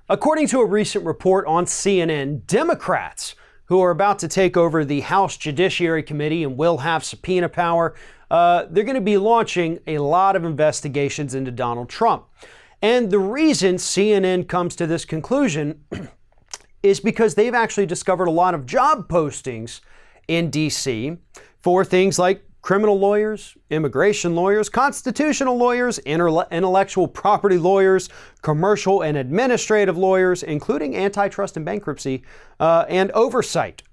According to a recent report on CNN, Democrats who are about to take over the House Judiciary Committee and will have subpoena power, they're going to be launching a lot of investigations into Donald Trump. And the reason CNN comes to this conclusion is because they've actually discovered a lot of job postings in D.C. for things like criminal lawyers, immigration lawyers, constitutional lawyers, intellectual property lawyers, commercial and administrative lawyers, including antitrust and bankruptcy, and oversight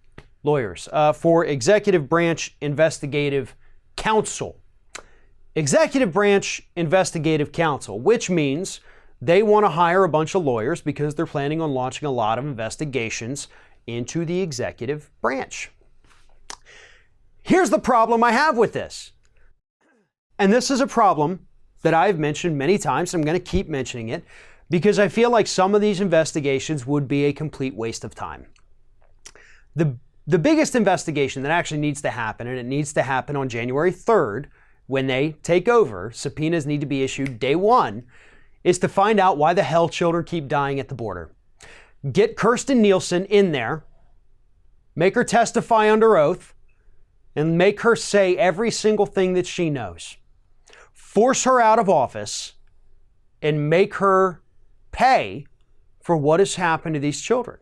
lawyers for executive branch investigative counsel. Executive branch investigative counsel, which means they want to hire a bunch of lawyers because they're planning on launching a lot of investigations into the executive branch. Here's the problem I have with this. And this is a problem that I've mentioned many times. I'm going to keep mentioning it because I feel like some of these investigations would be a complete waste of time. The biggest investigation that actually needs to happen, and it needs to happen on January 3rd when they take over, subpoenas need to be issued day one, is to find out why the hell children keep dying at the border. Get Kirstjen Nielsen in there, make her testify under oath, and make her say every single thing that she knows. Force her out of office and make her pay for what has happened to these children.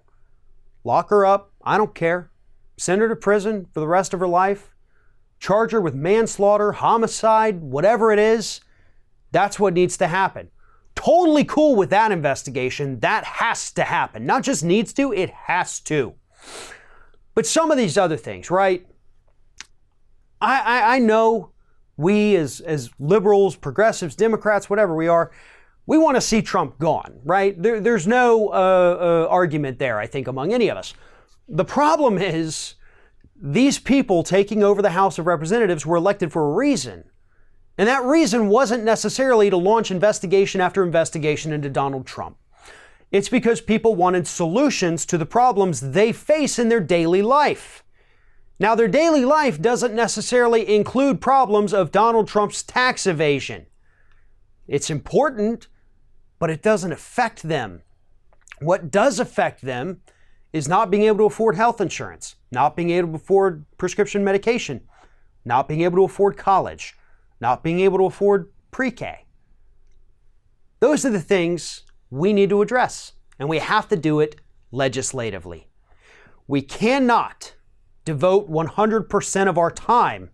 Lock her up, I don't care. Send her to prison for the rest of her life. Charge her with manslaughter, homicide, whatever it is. That's what needs to happen. Totally cool with that investigation. That has to happen. Not just needs to, it has to. But some of these other things, right? I know we as liberals, progressives, Democrats, whatever we are, we want to see Trump gone, right? There's no argument there, I think, among any of us. The problem is these people taking over the House of Representatives were elected for a reason. And that reason wasn't necessarily to launch investigation after investigation into Donald Trump. It's because people wanted solutions to the problems they face in their daily life. Now, their daily life doesn't necessarily include problems of Donald Trump's tax evasion. It's important, but it doesn't affect them. What does affect them is not being able to afford health insurance, not being able to afford prescription medication, not being able to afford college, not being able to afford pre-K. Those are the things we need to address, and we have to do it legislatively. We cannot devote 100% of our time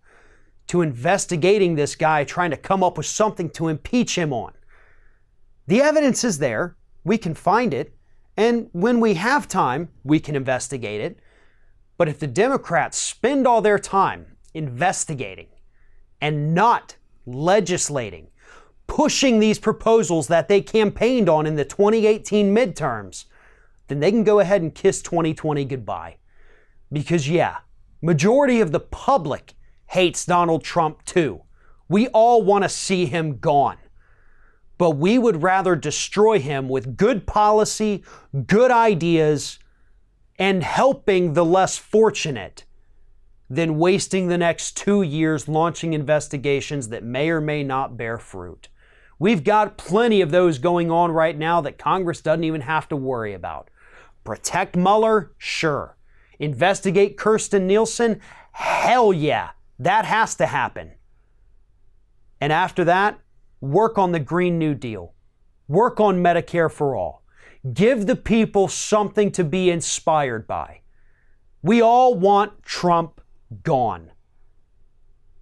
to investigating this guy, trying to come up with something to impeach him on. The evidence is there. We can find it. And when we have time, we can investigate it. But if the Democrats spend all their time investigating and not legislating, pushing these proposals that they campaigned on in the 2018 midterms, then they can go ahead and kiss 2020 goodbye. Because yeah, majority of the public hates Donald Trump too. We all want to see him gone. But we would rather destroy him with good policy, good ideas, and helping the less fortunate than wasting the next 2 years launching investigations that may or may not bear fruit. We've got plenty of those going on right now that Congress doesn't even have to worry about. Protect Mueller? Sure. Investigate Kirstjen Nielsen? Hell yeah, that has to happen. And after that, work on the Green New Deal. Work on Medicare for all. Give the people something to be inspired by. We all want Trump gone.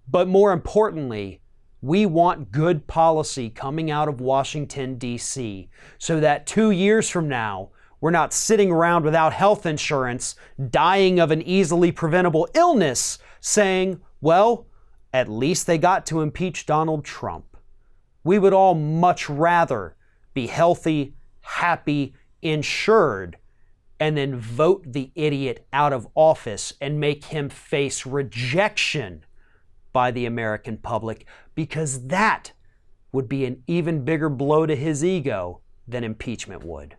But more importantly, we want good policy coming out of Washington, D.C., so that 2 years from now, we're not sitting around without health insurance, dying of an easily preventable illness, saying, well, at least they got to impeach Donald Trump. We would all much rather be healthy, happy, insured, and then vote the idiot out of office and make him face rejection by the American public, because that would be an even bigger blow to his ego than impeachment would.